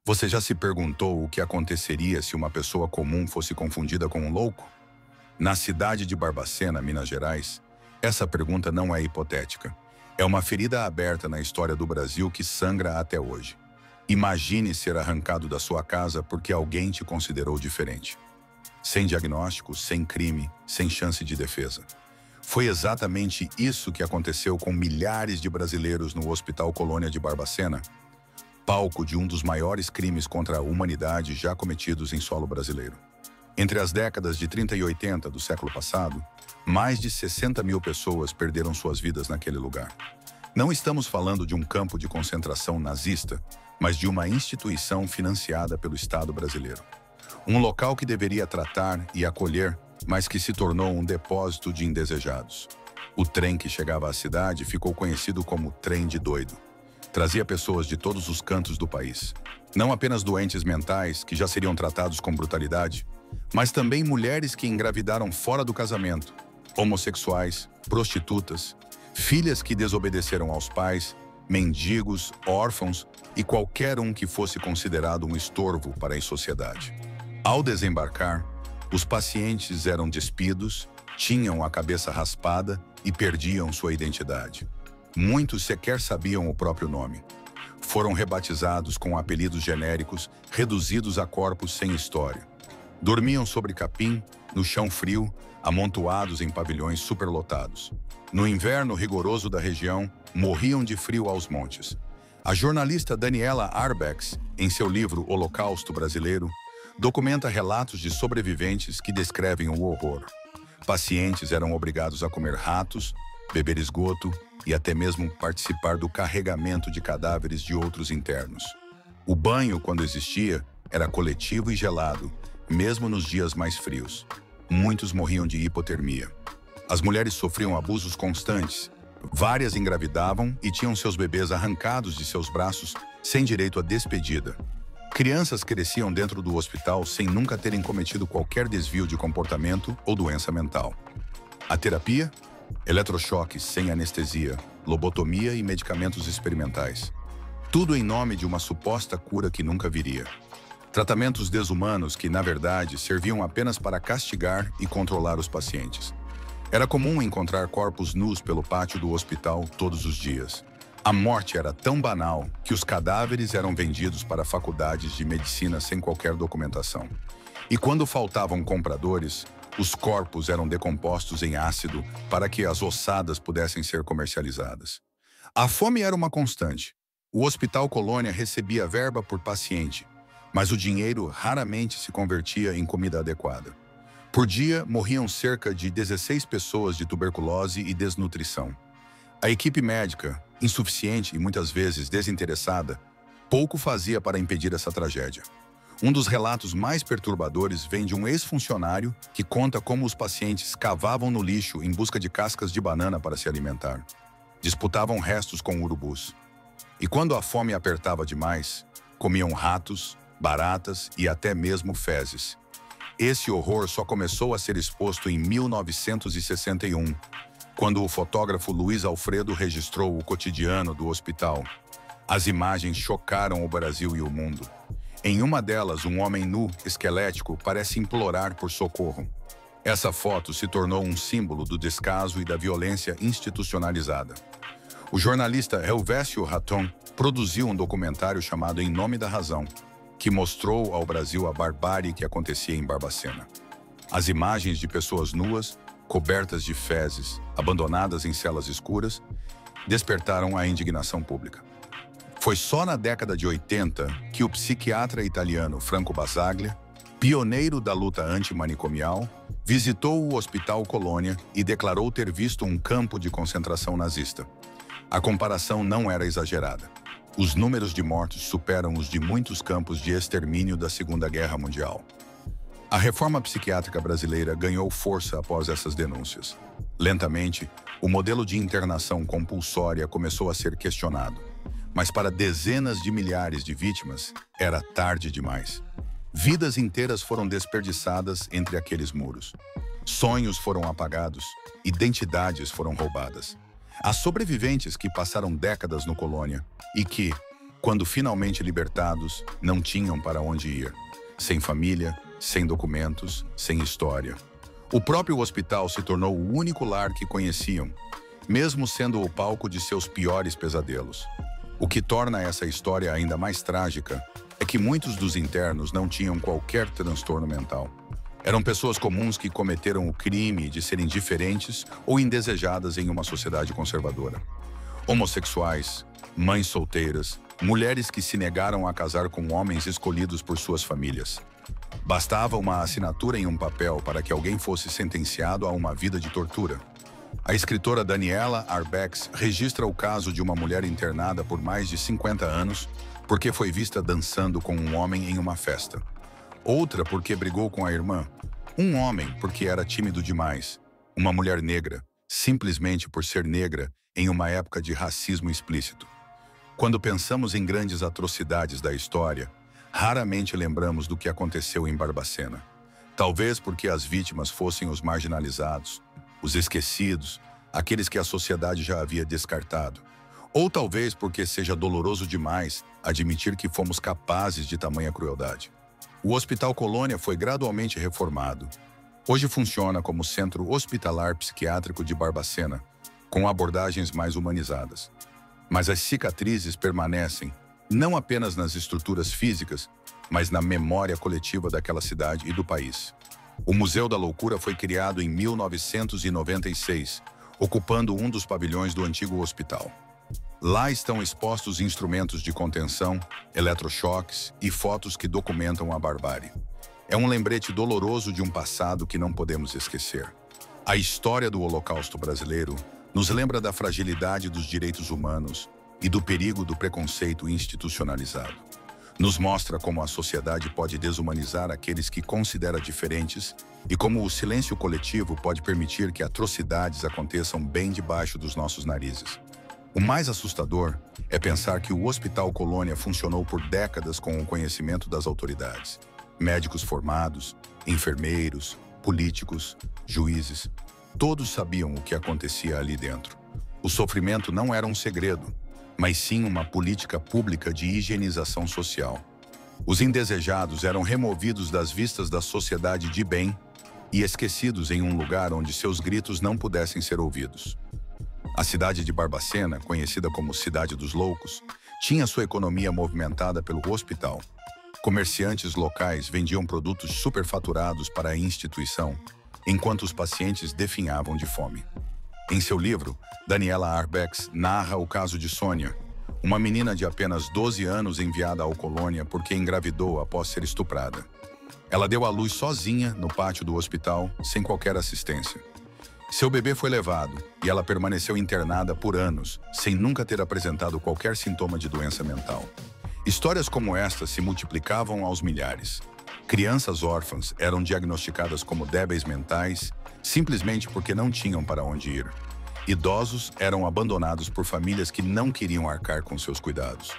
Você já se perguntou o que aconteceria se uma pessoa comum fosse confundida com um louco? Na cidade de Barbacena, Minas Gerais, essa pergunta não é hipotética. É uma ferida aberta na história do Brasil que sangra até hoje. Imagine ser arrancado da sua casa porque alguém te considerou diferente. Sem diagnóstico, sem crime, sem chance de defesa. Foi exatamente isso que aconteceu com milhares de brasileiros no Hospital Colônia de Barbacena, palco de um dos maiores crimes contra a humanidade já cometidos em solo brasileiro. Entre as décadas de 30 e 80 do século passado, mais de 60 mil pessoas perderam suas vidas naquele lugar. Não estamos falando de um campo de concentração nazista, mas de uma instituição financiada pelo Estado brasileiro. Um local que deveria tratar e acolher, mas que se tornou um depósito de indesejados. O trem que chegava à cidade ficou conhecido como trem de doido. Trazia pessoas de todos os cantos do país. Não apenas doentes mentais, que já seriam tratados com brutalidade, mas também mulheres que engravidaram fora do casamento, homossexuais, prostitutas, filhas que desobedeceram aos pais, mendigos, órfãos e qualquer um que fosse considerado um estorvo para a sociedade. Ao desembarcar, os pacientes eram despidos, tinham a cabeça raspada e perdiam sua identidade. Muitos sequer sabiam o próprio nome. Foram rebatizados com apelidos genéricos, reduzidos a corpos sem história. Dormiam sobre capim, no chão frio, amontoados em pavilhões superlotados. No inverno rigoroso da região, morriam de frio aos montes. A jornalista Daniela Arbex, em seu livro Holocausto Brasileiro, documenta relatos de sobreviventes que descrevem o horror. Pacientes eram obrigados a comer ratos, beber esgoto e até mesmo participar do carregamento de cadáveres de outros internos. O banho, quando existia, era coletivo e gelado, mesmo nos dias mais frios. Muitos morriam de hipotermia. As mulheres sofriam abusos constantes. Várias engravidavam e tinham seus bebês arrancados de seus braços sem direito à despedida. Crianças cresciam dentro do hospital sem nunca terem cometido qualquer desvio de comportamento ou doença mental. A terapia? Eletrochoques sem anestesia, lobotomia e medicamentos experimentais. Tudo em nome de uma suposta cura que nunca viria. Tratamentos desumanos que, na verdade, serviam apenas para castigar e controlar os pacientes. Era comum encontrar corpos nus pelo pátio do hospital todos os dias. A morte era tão banal que os cadáveres eram vendidos para faculdades de medicina sem qualquer documentação. E quando faltavam compradores, os corpos eram decompostos em ácido para que as ossadas pudessem ser comercializadas. A fome era uma constante. O Hospital Colônia recebia verba por paciente, mas o dinheiro raramente se convertia em comida adequada. Por dia, morriam cerca de 16 pessoas de tuberculose e desnutrição. A equipe médica, insuficiente e muitas vezes desinteressada, pouco fazia para impedir essa tragédia. Um dos relatos mais perturbadores vem de um ex-funcionário que conta como os pacientes cavavam no lixo em busca de cascas de banana para se alimentar. Disputavam restos com urubus. E quando a fome apertava demais, comiam ratos, baratas e até mesmo fezes. Esse horror só começou a ser exposto em 1961, quando o fotógrafo Luiz Alfredo registrou o cotidiano do hospital. As imagens chocaram o Brasil e o mundo. Em uma delas, um homem nu, esquelético, parece implorar por socorro. Essa foto se tornou um símbolo do descaso e da violência institucionalizada. O jornalista Helvécio Raton produziu um documentário chamado Em Nome da Razão, que mostrou ao Brasil a barbárie que acontecia em Barbacena. As imagens de pessoas nuas, cobertas de fezes, abandonadas em celas escuras, despertaram a indignação pública. Foi só na década de 80 que o psiquiatra italiano Franco Basaglia, pioneiro da luta antimanicomial, visitou o Hospital Colônia e declarou ter visto um campo de concentração nazista. A comparação não era exagerada. Os números de mortos superam os de muitos campos de extermínio da Segunda Guerra Mundial. A reforma psiquiátrica brasileira ganhou força após essas denúncias. Lentamente, o modelo de internação compulsória começou a ser questionado. Mas para dezenas de milhares de vítimas, era tarde demais. Vidas inteiras foram desperdiçadas entre aqueles muros. Sonhos foram apagados, identidades foram roubadas. Há sobreviventes que passaram décadas no Colônia e que, Quando finalmente libertados, não tinham para onde ir. Sem família, sem documentos, sem história. O próprio hospital se tornou o único lar que conheciam, mesmo sendo o palco de seus piores pesadelos. O que torna essa história ainda mais trágica é que muitos dos internos não tinham qualquer transtorno mental. Eram pessoas comuns que cometeram o crime de serem diferentes ou indesejadas em uma sociedade conservadora. Homossexuais, mães solteiras, mulheres que se negaram a casar com homens escolhidos por suas famílias. Bastava uma assinatura em um papel para que alguém fosse sentenciado a uma vida de tortura. A escritora Daniela Arbex registra o caso de uma mulher internada por mais de 50 anos porque foi vista dançando com um homem em uma festa. Outra porque brigou com a irmã. Um homem porque era tímido demais. Uma mulher negra, simplesmente por ser negra, em uma época de racismo explícito. Quando pensamos em grandes atrocidades da história, raramente lembramos do que aconteceu em Barbacena. Talvez porque as vítimas fossem os marginalizados, os esquecidos, aqueles que a sociedade já havia descartado. Ou talvez porque seja doloroso demais admitir que fomos capazes de tamanha crueldade. O Hospital Colônia foi gradualmente reformado. Hoje funciona como Centro Hospitalar Psiquiátrico de Barbacena, com abordagens mais humanizadas. Mas as cicatrizes permanecem, não apenas nas estruturas físicas, mas na memória coletiva daquela cidade e do país. O Museu da Loucura foi criado em 1996, ocupando um dos pavilhões do antigo hospital. Lá estão expostos instrumentos de contenção, eletrochoques e fotos que documentam a barbárie. É um lembrete doloroso de um passado que não podemos esquecer. A história do Holocausto brasileiro nos lembra da fragilidade dos direitos humanos e do perigo do preconceito institucionalizado. Nos mostra como a sociedade pode desumanizar aqueles que considera diferentes e como o silêncio coletivo pode permitir que atrocidades aconteçam bem debaixo dos nossos narizes. O mais assustador é pensar que o Hospital Colônia funcionou por décadas com o conhecimento das autoridades. Médicos formados, enfermeiros, políticos, juízes, todos sabiam o que acontecia ali dentro. O sofrimento não era um segredo, mas sim uma política pública de higienização social. Os indesejados eram removidos das vistas da sociedade de bem e esquecidos em um lugar onde seus gritos não pudessem ser ouvidos. A cidade de Barbacena, conhecida como Cidade dos Loucos, tinha sua economia movimentada pelo hospital. Comerciantes locais vendiam produtos superfaturados para a instituição, enquanto os pacientes definhavam de fome. Em seu livro, Daniela Arbex narra o caso de Sônia, uma menina de apenas 12 anos enviada ao Colônia porque engravidou após ser estuprada. Ela deu à luz sozinha no pátio do hospital, sem qualquer assistência. Seu bebê foi levado e ela permaneceu internada por anos, sem nunca ter apresentado qualquer sintoma de doença mental. Histórias como esta se multiplicavam aos milhares. Crianças órfãs eram diagnosticadas como débeis mentais, simplesmente porque não tinham para onde ir. Idosos eram abandonados por famílias que não queriam arcar com seus cuidados.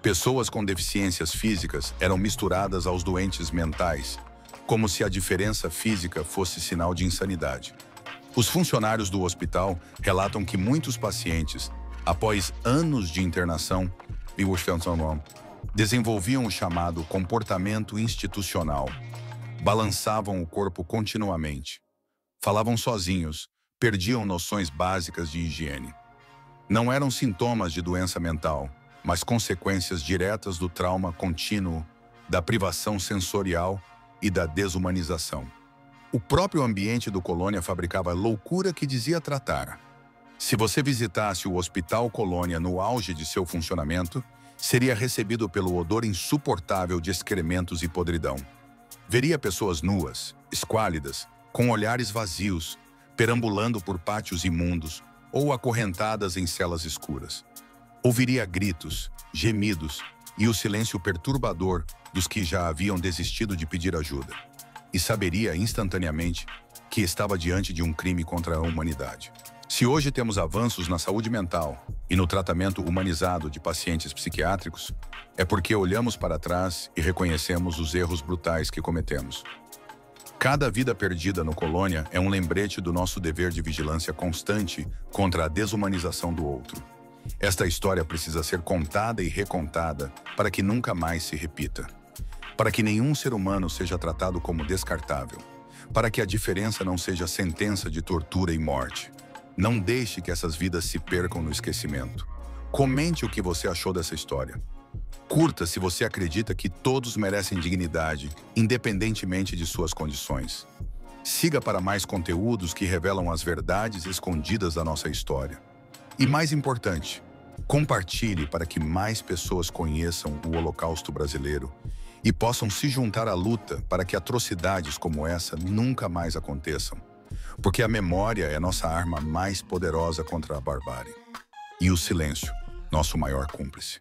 Pessoas com deficiências físicas eram misturadas aos doentes mentais, como se a diferença física fosse sinal de insanidade. Os funcionários do hospital relatam que muitos pacientes, após anos de internação, desenvolviam o chamado comportamento institucional. Balançavam o corpo continuamente. Falavam sozinhos, perdiam noções básicas de higiene. Não eram sintomas de doença mental, mas consequências diretas do trauma contínuo, da privação sensorial e da desumanização. O próprio ambiente do Colônia fabricava loucura que dizia tratar. Se você visitasse o Hospital Colônia no auge de seu funcionamento, seria recebido pelo odor insuportável de excrementos e podridão. Veria pessoas nuas, esquálidas, com olhares vazios, perambulando por pátios imundos ou acorrentadas em celas escuras. Ouviria gritos, gemidos e o silêncio perturbador dos que já haviam desistido de pedir ajuda. E saberia instantaneamente que estava diante de um crime contra a humanidade. Se hoje temos avanços na saúde mental e no tratamento humanizado de pacientes psiquiátricos, é porque olhamos para trás e reconhecemos os erros brutais que cometemos. Cada vida perdida no Colônia é um lembrete do nosso dever de vigilância constante contra a desumanização do outro. Esta história precisa ser contada e recontada para que nunca mais se repita. Para que nenhum ser humano seja tratado como descartável. Para que a diferença não seja sentença de tortura e morte. Não deixe que essas vidas se percam no esquecimento. Comente o que você achou dessa história. Curta se você acredita que todos merecem dignidade, independentemente de suas condições. Siga para mais conteúdos que revelam as verdades escondidas da nossa história. E mais importante, compartilhe para que mais pessoas conheçam o Holocausto brasileiro e possam se juntar à luta para que atrocidades como essa nunca mais aconteçam. Porque a memória é nossa arma mais poderosa contra a barbárie. E o silêncio, nosso maior cúmplice.